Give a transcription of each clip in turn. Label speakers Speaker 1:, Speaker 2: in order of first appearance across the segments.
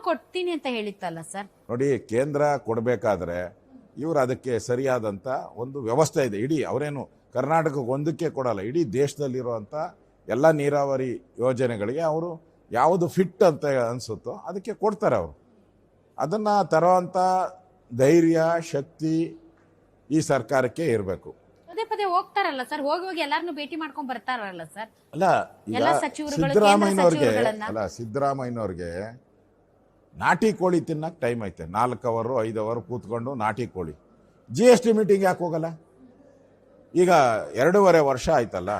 Speaker 1: ಕೊಡ್ತೀನಿ ಅಂತ ಹೇಳಿತ್ತಲ್ಲ ಸರ್.
Speaker 2: ನೋಡಿ, ಕೇಂದ್ರ ಕೊಡಬೇಕಾದ್ರೆ ಇವರು ಅದಕ್ಕೆ ಸರಿಯಾದಂಥ ಒಂದು ವ್ಯವಸ್ಥೆ ಇದೆ. ಇಡೀ ಅವರೇನು ಕರ್ನಾಟಕಕ್ಕೆ ಒಂದಕ್ಕೆ ಕೊಡಲ್ಲ, ಇಡೀ ದೇಶದಲ್ಲಿರುವಂಥ ಎಲ್ಲ ನೀರಾವರಿ ಯೋಜನೆಗಳಿಗೆ ಅವರು ಯಾವುದು ಫಿಟ್ ಅಂತ ಅನಿಸುತ್ತೋ ಅದಕ್ಕೆ ಕೊಡ್ತಾರೆ. ಅವರು ಅದನ್ನು ತರುವಂಥ ಧೈರ್ಯ ಶಕ್ತಿ ಈ ಸರ್ಕಾರಕ್ಕೆ ಇರಬೇಕು.
Speaker 1: ಪದೇ ಪದೇ ಹೋಗ್ತಾರಲ್ಲ ಸರ್, ಹೋಗಿ ಎಲ್ಲಾರನ್ನು ಭೇಟಿ ಮಾಡ್ಕೊಂಡ್ ಬರ್ತಾರಲ್ಲ ಸರ್.
Speaker 2: ಅಲ್ಲ, ಈಗ ಸಿದ್ದರಾಮಯ್ಯನವ್ರಿಗೆ ನಾಟಿ ಕೋಳಿ ತಿನ್ನಕ್ಕೆ ಟೈಮ್ ಐತೆ. 4 ಅವರ್ 5 ಅವರ್ ಕೂತ್ಕೊಂಡು ನಾಟಿ ಕೋಳಿ. GST ಮೀಟಿಂಗ್ ಯಾಕೆ ಹೋಗಲ್ಲ? ಈಗ 2.5 ವರ್ಷ ಆಯ್ತಲ್ಲ,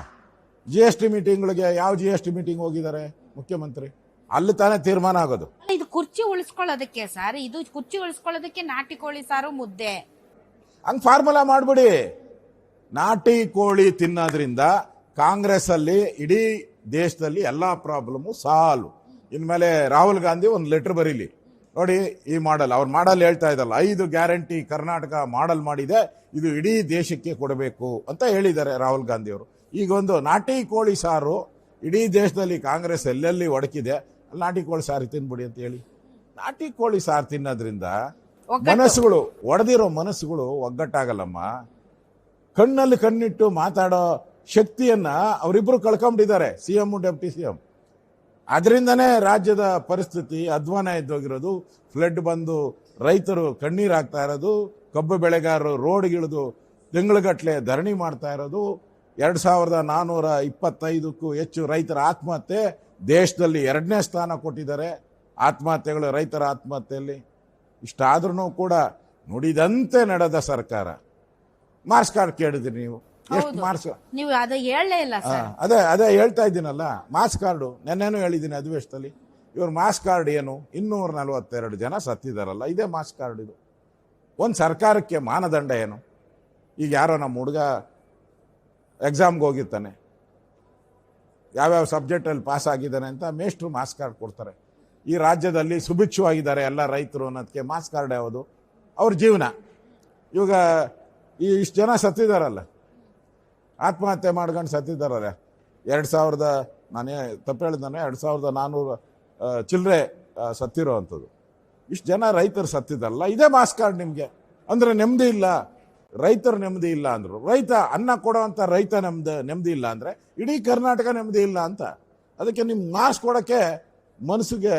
Speaker 2: GST ಮೀಟಿಂಗ್ಗಳಿಗೆ ಯಾವ GST ಮೀಟಿಂಗ್ ಹೋಗಿದ್ದಾರೆ ಮುಖ್ಯಮಂತ್ರಿ? ಅಲ್ಲಿ ತಾನೇ ತೀರ್ಮಾನ ಆಗೋದು.
Speaker 1: ಇದು ಕುರ್ಚಿ ಉಳಿಸ್ಕೊಳ್ಳೋದಕ್ಕೆ ಸರ್, ಇದು ಕುರ್ಚಿ ಉಳಿಸ್ಕೊಳ್ಳೋದಕ್ಕೆ ನಾಟಿ ಕೋಳಿ ಸಾರು ಮುದ್ದೆ
Speaker 2: ಹಂಗ್ ಫಾರ್ಮುಲಾ ಮಾಡ್ಬಿಡಿ. ನಾಟಿ ಕೋಳಿ ತಿನ್ನೋದ್ರಿಂದ ಕಾಂಗ್ರೆಸ್ ಅಲ್ಲಿ ಇಡೀ ದೇಶದಲ್ಲಿ ಎಲ್ಲಾ ಪ್ರಾಬ್ಲಮ್ ಸಾಲ್ವ್. ಇನ್ಮೇಲೆ ರಾಹುಲ್ ಗಾಂಧಿ ಒಂದು ಲೆಟರ್ ಬರೀಲಿ, ನೋಡಿ ಈ ಮಾಡಲ್, ಅವ್ರ ಮಾಡಲ್ ಹೇಳ್ತಾ ಇದ್ದಲ್ಲ, 5 ಗ್ಯಾರಂಟಿ ಕರ್ನಾಟಕ ಮಾಡಲ್ ಮಾಡಿದೆ, ಇದು ಇಡೀ ದೇಶಕ್ಕೆ ಕೊಡಬೇಕು ಅಂತ ಹೇಳಿದ್ದಾರೆ ರಾಹುಲ್ ಗಾಂಧಿ ಅವರು. ಈಗ ಒಂದು ನಾಟಿ ಕೋಳಿ ಸಾರು ಇಡೀ ದೇಶದಲ್ಲಿ ಕಾಂಗ್ರೆಸ್ ಎಲ್ಲೆಲ್ಲಿ ಒಡಕಿದೆ ಅಲ್ಲಿ ನಾಟಿ ಕೋಳಿ ಸಾರು ತಿನ್ಬಿಡಿ ಅಂತ ಹೇಳಿ. ನಾಟಿ ಕೋಳಿ ಸಾರು ತಿನ್ನೋದ್ರಿಂದ ಮನಸ್ಸುಗಳು, ಒಡೆದಿರೋ ಮನಸ್ಸುಗಳು ಒಗ್ಗಟ್ಟಾಗಲ್ಲಮ್ಮ. ಕಣ್ಣಲ್ಲಿ ಕಣ್ಣಿಟ್ಟು ಮಾತಾಡೋ ಶಕ್ತಿಯನ್ನ ಅವರಿಬ್ರು ಕಳ್ಕೊಂಡಿದ್ದಾರೆ, CM ಡೆಪ್ಟಿ CM. ಅದರಿಂದನೇ ರಾಜ್ಯದ ಪರಿಸ್ಥಿತಿ ಅಧ್ವಾನ ಎದ್ದೋಗಿರೋದು. ಫ್ಲಡ್ ಬಂದು ರೈತರು ಕಣ್ಣೀರಾಗ್ತಾ ಇರೋದು, ಕಬ್ಬು ಬೆಳೆಗಾರರು ರೋಡ್ಗಿಳಿದು ತಿಂಗಳುಗಟ್ಟಲೆ ಧರಣಿ ಮಾಡ್ತಾ ಇರೋದು, 2425ಕ್ಕೂ ಹೆಚ್ಚು ರೈತರ ಆತ್ಮಹತ್ಯೆ. ದೇಶದಲ್ಲಿ 2ನೇ ಸ್ಥಾನ ಕೊಟ್ಟಿದ್ದಾರೆ ಆತ್ಮಹತ್ಯೆಗಳು, ರೈತರ ಆತ್ಮಹತ್ಯೆಯಲ್ಲಿ. ಇಷ್ಟಾದ್ರೂ ಕೂಡ ನುಡಿದಂತೆ ನಡೆದ ಸರ್ಕಾರ. ಮಾರ್ಕ್ಸ್ ಕಾರ್ಡ್ ಕೇಳಿದ್ರಿ ನೀವು, ಎಷ್ಟು ಮಾರ್ಕ್ಸ್?
Speaker 1: ನೀವು ಅದು ಹೇಳಲೇ ಇಲ್ಲ ಸರ್.
Speaker 2: ಅದೇ ಹೇಳ್ತಾ ಇದ್ದೀನಲ್ಲ, ಮಾರ್ಕ್ಸ್ ಕಾರ್ಡು ನೆನ್ನೆನೂ ಹೇಳಿದ್ದೀನಿ ಅಧಿವೇಶನದಲ್ಲಿ. ಇವ್ರ ಮಾರ್ಕ್ಸ್ ಕಾರ್ಡ್ ಏನು? 242 ಜನ ಸತ್ತಿದಾರಲ್ಲ, ಇದೇ ಮಾರ್ಕ್ಸ್ ಕಾರ್ಡ್. ಇದು ಒಂದು ಸರ್ಕಾರಕ್ಕೆ ಮಾನದಂಡ ಏನು? ಈಗ ಯಾರೋ ನಮ್ಮ ಹುಡುಗ ಎಕ್ಸಾಮ್ಗೆ ಹೋಗಿರ್ತಾನೆ, ಯಾವ್ಯಾವ ಸಬ್ಜೆಕ್ಟಲ್ಲಿ ಪಾಸ್ ಆಗಿದ್ದಾನೆ ಅಂತ ಮೇಷ್ಟ್ರು ಮಾರ್ಕ್ಸ್ ಕಾರ್ಡ್ ಕೊಡ್ತಾರೆ. ಈ ರಾಜ್ಯದಲ್ಲಿ ಸುಭಿಕ್ಷವಾಗಿದ್ದಾರೆ ಎಲ್ಲ ರೈತರು ಅನ್ನೋದಕ್ಕೆ ಮಾರ್ಕ್ಸ್ ಕಾರ್ಡ್ ಯಾವುದು? ಅವ್ರ ಜೀವನ. ಇವಾಗ ಇಷ್ಟು ಜನ ಸತ್ತಿದಾರಲ್ಲ, ಆತ್ಮಹತ್ಯೆ ಮಾಡ್ಕೊಂಡು ಸತ್ತಿದ್ದಾರಲ್ಲ, 2000 ನಾನೇ ತಪ್ಪು ಹೇಳಿದ್ದಾನೆ, 2400 ಚಿಲ್ಲರೆ ಸತ್ತಿರೋ ಅಂಥದ್ದು. ಇಷ್ಟು ಜನ ರೈತರು ಸತ್ತಿದ್ದಾರಲ್ಲ, ಇದೇ ಮಾರ್ಕ್ಸ್ ಕಾರ್ಡ್ ನಿಮಗೆ. ಅಂದರೆ ನೆಮ್ಮದಿ ಇಲ್ಲ, ರೈತರು ನೆಮ್ಮದಿ ಇಲ್ಲ ಅಂದರು. ರೈತ ಅನ್ನ ಕೊಡೋವಂಥ ರೈತ ನೆಮ್ಮದಿ ಇಲ್ಲ ಅಂದರೆ ಇಡೀ ಕರ್ನಾಟಕ ನೆಮ್ಮದಿ ಇಲ್ಲ ಅಂತ. ಅದಕ್ಕೆ ನಿಮ್ಗೆ ಮಾರ್ಕ್ಸ್ ಕೊಡೋಕ್ಕೆ ಮನಸ್ಸಿಗೆ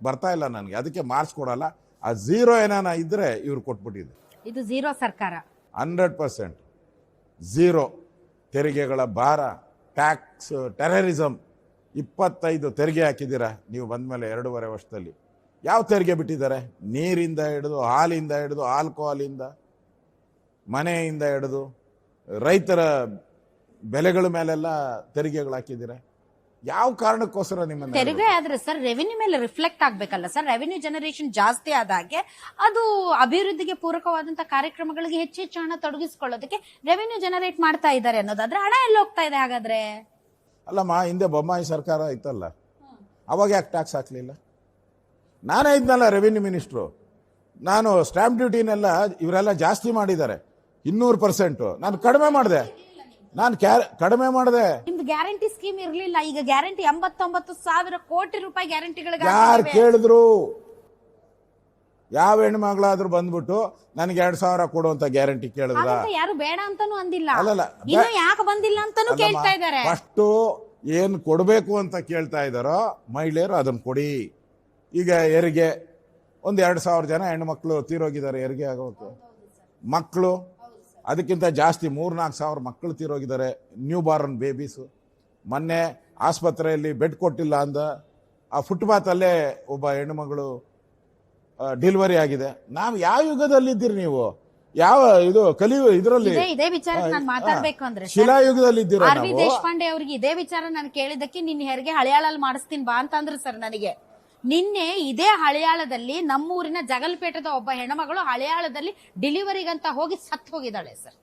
Speaker 2: ಬರ್ತಾ ಇಲ್ಲ ನನಗೆ, ಅದಕ್ಕೆ ಮಾರ್ಕ್ಸ್ ಕೊಡಲ್ಲ. ಆ 0 ಏನಾನ ಇದ್ರೆ ಇವ್ರು ಕೊಟ್ಬಿಟ್ಟಿದೆ.
Speaker 1: ಇದು 0 ಸರ್ಕಾರ,
Speaker 2: 100% 0. ತೆರಿಗೆಗಳ ಭಾರ, ಟ್ಯಾಕ್ಸ್, ಟೆರರಿಸಮ್, 25 ತೆರಿಗೆ ಹಾಕಿದ್ದೀರಾ ನೀವು ಬಂದಮೇಲೆ 2.5 ವರ್ಷದಲ್ಲಿ. ಯಾವ ತೆರಿಗೆ ಬಿಟ್ಟಿದ್ದಾರೆ? ನೀರಿಂದ ಹಿಡಿದು, ಹಾಲಿಂದ ಹಿಡಿದು, ಆಲ್ಕೋಹಾಲಿಂದ, ಮನೆಯಿಂದ ಹಿಡಿದು ರೈತರ ಬೆಲೆಗಳ ಮೇಲೆಲ್ಲ ತೆರಿಗೆಗಳು ಹಾಕಿದ್ದೀರಾ. ಯಾವ ಕಾರಣಕ್ಕೋಸ್ಕರ ನಿಮ್ಮನ್ನ
Speaker 1: ತೆರಿಗೆ ಆದ್ರೆ ಸರ್ ರೆವಿನ್ಯೂ ಮೇಲೆ ರಿಫ್ಲೆಕ್ಟ್ ಆಗ್ಬೇಕಲ್ಲ ಸರ್. ರೆವಿನ್ಯೂ ಜನರೇಷನ್ ಜಾಸ್ತಿ ಆದಾಗೆ ಅದು ಅಭಿವೃದ್ಧಿಗೆ ಪೂರಕವಾದಂತಹ ಕಾರ್ಯಕ್ರಮಗಳಿಗೆ ಹೆಚ್ಚು ಹಣ ತೊಡಗಿಸಿಕೊಳ್ಳೋದಕ್ಕೆ ರೆವಿನ್ಯೂ ಜನರೇಟ್ ಮಾಡ್ತಾ ಇದ್ದಾರೆ ಅನ್ನೋದಾದ್ರೆ ಹಣ ಎಲ್ಲ ಹೋಗ್ತಾ ಇದೆ ಹಾಗಾದ್ರೆ?
Speaker 2: ಅಲ್ಲಮ್ಮ, ಹಿಂದೆ ಬೊಮ್ಮಾಯಿ ಸರ್ಕಾರ ಇತ್ತಲ್ಲ, ಅವಾಗ ಯಾಕೆ ಟ್ಯಾಕ್ಸ್ ಹಾಕ್ಲಿಲ್ಲ? ನಾನೇ ಇದ್ನಲ್ಲ ರೆವಿನ್ಯೂ ಮಿನಿಸ್ಟ್ರು. ನಾನು ಸ್ಟ್ಯಾಂಪ್ ಡ್ಯೂಟಿನೆಲ್ಲ ಇವರೆಲ್ಲ ಜಾಸ್ತಿ ಮಾಡಿದ್ದಾರೆ 200%. ನಾನು ಕಡಿಮೆ ಮಾಡಿದೆ.
Speaker 1: ನಿಮ್ದು ಗ್ಯಾರಂಟಿ ಸ್ಕೀಮ್ ಇರ್ಲಿಲ್ಲ, ಈಗ ಗ್ಯಾರಂಟಿ 89,000 ಕೋಟಿ ರೂಪಾಯಿ ಗ್ಯಾರಂಟಿಗಳಿಗೆ
Speaker 2: ಯಾರು ಕೇಳಿದ್ರು? ಯಾವ ಹೆಣ್ಮಗಳಾದ್ರೂ ಬಂದ್ಬಿಟ್ಟು ನನಗೆ 2,000 ಕೊಡುವಂತ ಗ್ಯಾರಂಟಿ ಕೇಳಿದ್ರ?
Speaker 1: ಯಾರು ಬೇಡ ಅಂತಾನು ಅಂದಿಲ್ಲ, ಇನ್ನು ಯಾಕೆ ಬಂದಿಲ್ಲ ಅಂತಾನು ಕೇಳ್ತಾ ಇದ್ದಾರೆ.
Speaker 2: ಫಸ್ಟ್ ಏನ್ ಕೊಡ್ಬೇಕು ಅಂತ ಕೇಳ್ತಾ ಇದಾರೋ ಮಹಿಳೆಯರು ಅದನ್ನ ಕೊಡಿ. ಈಗ ಹೆರಿಗೆ ಒಂದು 2,000 ಜನ ಹೆಣ್ಮಕ್ಳು ತೀರೋಗಿದ್ದಾರೆ ಹೆರಿಗೆ ಆಗೋಕೆ. ಮಕ್ಕಳು ಅದಕ್ಕಿಂತ ಜಾಸ್ತಿ 3-4 ಸಾವಿರ ಮಕ್ಕಳು ತೀರೋಗಿದ್ದಾರೆ, ನ್ಯೂ ಬಾರ್ನ್ ಬೇಬೀಸು. ಮೊನ್ನೆ ಆಸ್ಪತ್ರೆಯಲ್ಲಿ ಬೆಡ್ ಕೊಟ್ಟಿಲ್ಲ ಅಂದ ಆ ಫುಟ್ಪಾತಲ್ಲೇ ಒಬ್ಬ ಹೆಣ್ಣುಮಗಳು ಡೆಲಿವರಿ ಆಗಿದೆ. ನಾವು ಯಾವ ಯುಗದಲ್ಲಿದ್ದೀರಿ ನೀವು? ಯಾವ ಇದು ಇದರಲ್ಲಿ
Speaker 1: ಇದೇ ವಿಚಾರ ನಾನು ಮಾತಾಡ್ಬೇಕು ಅಂದ್ರೆ
Speaker 2: ಶಿಲಾಯುಗದಲ್ಲಿ ಇದ್ದೀರಾ?
Speaker 1: ಆರ್.ವಿ. ದೇಶಪಾಂಡೆ ಅವ್ರಿಗೆ ಇದೇ ವಿಚಾರ ನಾನು ಕೇಳಿದಕ್ಕೆ ನಿನ್ನ ಹೆರಿಗೆ ಹಳಿಯಾಳಲ್ಲಿ ಮಾಡಿಸ್ತೀನಿ ಬಾ ಅಂತ ಅಂದ್ರು ಸರ್ ನನಗೆ. ನಿನ್ನೆ ಇದೇ ಹಳಿಯಾಳದಲ್ಲಿ ನಮ್ಮೂರಿನ ಜಗಲ್ಪೇಟದ ಒಬ್ಬ ಹೆಣ್ಮಗಳು ಹಳಿಯಾಳದಲ್ಲಿ ಡೆಲಿವರಿಗಂತ ಹೋಗಿ ಸತ್ತು ಹೋಗಿದ್ದಾಳೆ ಸರ್.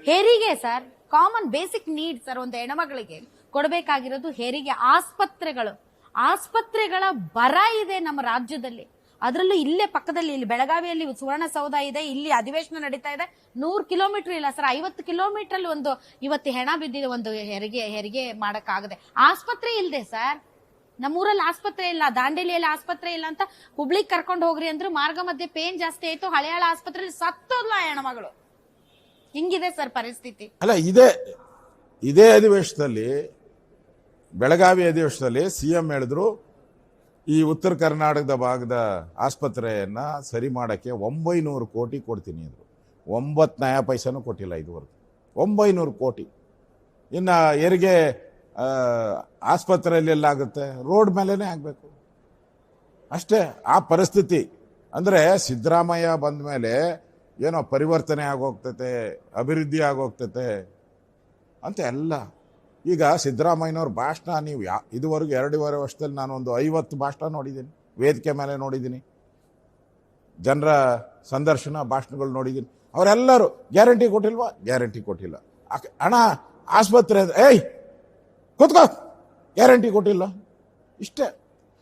Speaker 1: ಹೆರಿಗೆ sir common basic need sir. ಒಂದು ಹೆಣ್ಮಗಳಿಗೆ ಕೊಡಬೇಕಾಗಿರೋದು ಹೆರಿಗೆ. ಆಸ್ಪತ್ರೆಗಳ ಬರ ಇದೆ ನಮ್ಮ ರಾಜ್ಯದಲ್ಲಿ. ಅದರಲ್ಲೂ ಇಲ್ಲೇ ಪಕ್ಕದಲ್ಲಿ ಇಲ್ಲಿ ಬೆಳಗಾವಿಯಲ್ಲಿ ಸುವರ್ಣಸೌಧ ಇದೆ, ಇಲ್ಲಿ ಅಧಿವೇಶನ ನಡೀತಾ ಇದೆ. 100 ಕಿಲೋಮೀಟರ್ ಇಲ್ಲ ಸರ್, 50 ಕಿಲೋಮೀಟರ್ ಅಲ್ಲಿ ಒಂದು ಇವತ್ತು ಹೆಣ ಬಿದ್ದಿದೆ, ಒಂದು ಹೆರಿಗೆ ಮಾಡಕ್ಕಾಗದೆ. ಆಸ್ಪತ್ರೆ ಇಲ್ಲದೆ ಸರ್, ನಮ್ಮೂರಲ್ಲಿ ಆಸ್ಪತ್ರೆ ಇಲ್ಲ, ದಾಂಡೇಲಿಯಲ್ಲಿ ಆಸ್ಪತ್ರೆ ಇಲ್ಲ ಅಂತ ಹುಬ್ಳಿಗ್ ಕರ್ಕೊಂಡು ಹೋಗ್ರಿ ಅಂದ್ರೆ ಮಾರ್ಗ ಮಧ್ಯೆ ಪೇನ್ ಜಾಸ್ತಿ ಆಯ್ತು, ಹಳೆಯಾಳ ಆಸ್ಪತ್ರೆಯಲ್ಲಿ ಸತ್ತೋದ್ಲ ಹೆಣ್ಮಗಳು. ಹಿಂಗಿದೆ ಸರ್ ಪರಿಸ್ಥಿತಿ.
Speaker 2: ಅಲ್ಲ, ಇದೇ ಅಧಿವೇಶನದಲ್ಲಿ, ಬೆಳಗಾವಿ ಅಧಿವೇಶನದಲ್ಲಿ ಸಿಎಂ ಹೇಳಿದ್ರು ಈ ಉತ್ತರ ಕರ್ನಾಟಕದ ಭಾಗದ ಆಸ್ಪತ್ರೆಯನ್ನ ಸರಿ ಮಾಡಕ್ಕೆ 900 ಕೋಟಿ ಕೊಡ್ತೀನಿ ಅಂದ್ರು. 9 ನಯಾ ಪೈಸನೂ ಕೊಟ್ಟಿಲ್ಲ ಇದುವರೆಗೂ. 900 ಕೋಟಿ. ಇನ್ನು ಹೆರಿಗೆ ಆಸ್ಪತ್ರೆಯಲ್ಲಿ ಎಲ್ಲಾಗುತ್ತೆ, ರೋಡ್ ಮೇಲೇನೆ ಆಗಬೇಕು ಅಷ್ಟೇ. ಆ ಪರಿಸ್ಥಿತಿ ಅಂದರೆ ಸಿದ್ದರಾಮಯ್ಯ ಬಂದ ಮೇಲೆ ಏನೋ ಪರಿವರ್ತನೆ ಆಗೋಗ್ತೈತೆ, ಅಭಿವೃದ್ಧಿ ಆಗೋಗ್ತೈತೆ ಅಂತ ಎಲ್ಲ. ಈಗ ಸಿದ್ದರಾಮಯ್ಯನವ್ರ ಭಾಷಣ ನೀವು ಇದುವರೆಗೂ 2.5 ವರ್ಷದಲ್ಲಿ ನಾನು ಒಂದು 50 ಭಾಷಣ ನೋಡಿದ್ದೀನಿ, ವೇದಿಕೆ ಮೇಲೆ ನೋಡಿದ್ದೀನಿ, ಜನರ ಸಂದರ್ಶನ ಭಾಷಣಗಳು ನೋಡಿದ್ದೀನಿ. ಅವರೆಲ್ಲರೂ ಗ್ಯಾರಂಟಿ ಕೊಟ್ಟಿಲ್ವಾ? ಗ್ಯಾರಂಟಿ ಕೊಟ್ಟಿಲ್ಲ. ಹಣ ಆಸ್ಪತ್ರೆ ಏಯ್ ಕೂತ್ಕೋ, ಗ್ಯಾರಂಟಿ ಕೊಟ್ಟಿಲ್ಲ. ಇಷ್ಟೇ.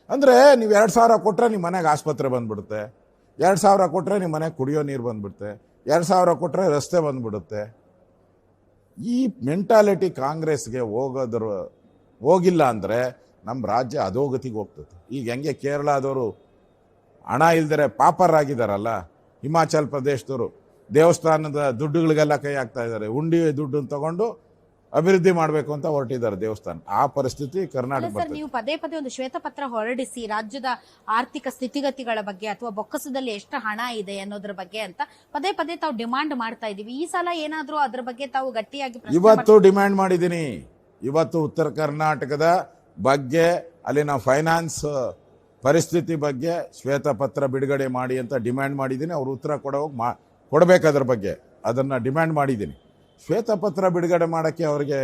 Speaker 2: ಅಂದರೆ ನೀವು 2,000 ಕೊಟ್ಟರೆ ನಿಮ್ಮ ಮನೆಗೆ ಆಸ್ಪತ್ರೆ ಬಂದ್ಬಿಡುತ್ತೆ, 2,000 ಕೊಟ್ಟರೆ ನಿಮ್ಮ ಮನೆಗೆ ಕುಡಿಯೋ ನೀರು ಬಂದ್ಬಿಡುತ್ತೆ, 2,000 ಕೊಟ್ಟರೆ ರಸ್ತೆ ಬಂದ್ಬಿಡುತ್ತೆ. ಈ ಮೆಂಟಾಲಿಟಿ ಕಾಂಗ್ರೆಸ್ಗೆ ಹೋಗಿಲ್ಲ ಅಂದರೆ ನಮ್ಮ ರಾಜ್ಯ ಅಧೋಗತಿಗೆ ಹೋಗ್ತದೆ. ಈಗ ಹೆಂಗೆ ಕೇರಳದವರು ಹಣ ಇಲ್ದರೆ ಪಾಪರಾಗಿದ್ದಾರಲ್ಲ, ಹಿಮಾಚಲ್ ಪ್ರದೇಶದವರು ದೇವಸ್ಥಾನದ ದುಡ್ಡುಗಳಿಗೆಲ್ಲ ಕೈ ಹಾಕ್ತಾ ಇದ್ದಾರೆ, ಉಂಡಿ ದುಡ್ಡನ್ನು ತಗೊಂಡು ಅಭಿವೃದ್ಧಿ ಮಾಡಬೇಕು ಅಂತ ಹೊರಟಿದ್ದಾರೆ ದೇವಸ್ಥಾನ. ಆ ಪರಿಸ್ಥಿತಿ ಕರ್ನಾಟಕ
Speaker 1: ಸರ್, ನೀವು ಪದೇ ಪದೇ ಒಂದು ಶ್ವೇತಪತ್ರ ಹೊರಡಿಸಿ ರಾಜ್ಯದ ಆರ್ಥಿಕ ಸ್ಥಿತಿಗತಿಗಳ ಬಗ್ಗೆ ಅಥವಾ ಬೊಕ್ಕಸದಲ್ಲಿ ಎಷ್ಟು ಹಣ ಇದೆ ಅನ್ನೋದ್ರ ಬಗ್ಗೆ ಅಂತ ಪದೇ ಪದೇ ತಾವು ಡಿಮಾಂಡ್ ಮಾಡ್ತಾ ಇದೀವಿ. ಈ ಸಲ ಏನಾದ್ರೂ ಅದ್ರ ಬಗ್ಗೆ ತಾವು ಗಟ್ಟಿಯಾಗಿ
Speaker 2: ಇವತ್ತು ಡಿಮ್ಯಾಂಡ್ ಮಾಡಿದ್ದೀನಿ. ಇವತ್ತು ಉತ್ತರ ಕರ್ನಾಟಕದ ಬಗ್ಗೆ, ಅಲ್ಲಿನ ಫೈನಾನ್ಸ್ ಪರಿಸ್ಥಿತಿ ಬಗ್ಗೆ ಶ್ವೇತಪತ್ರ ಬಿಡುಗಡೆ ಮಾಡಿ ಅಂತ ಡಿಮ್ಯಾಂಡ್ ಮಾಡಿದ್ದೀನಿ. ಅವ್ರು ಉತ್ತರ ಕೊಡಬೇಕು ಅದ್ರ ಬಗ್ಗೆ, ಅದನ್ನು ಡಿಮ್ಯಾಂಡ್ ಮಾಡಿದ್ದೀನಿ. ಶ್ವೇತಪತ್ರ ಬಿಡುಗಡೆ ಮಾಡೋಕ್ಕೆ ಅವ್ರಿಗೆ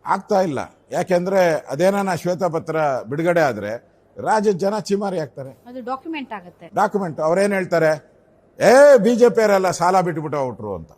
Speaker 2: ಆಗ್ತಾ ಇಲ್ಲ. ಯಾಕೆಂದರೆ ಅದೇನ ಶ್ವೇತಪತ್ರ ಬಿಡುಗಡೆ ಆದರೆ ರಾಜ್ಯದ ಜನ ಚಿಮಾರಿ ಆಗ್ತಾರೆ.
Speaker 1: ಅದು ಡಾಕ್ಯುಮೆಂಟ್ ಆಗುತ್ತೆ.
Speaker 2: ಡಾಕ್ಯುಮೆಂಟ್ ಅವ್ರೇನು ಹೇಳ್ತಾರೆ, BJP ಅವರೆಲ್ಲ ಸಾಲ ಬಿಟ್ಬಿಟ್ಟು ಹೊಟ್ರು ಅಂತ.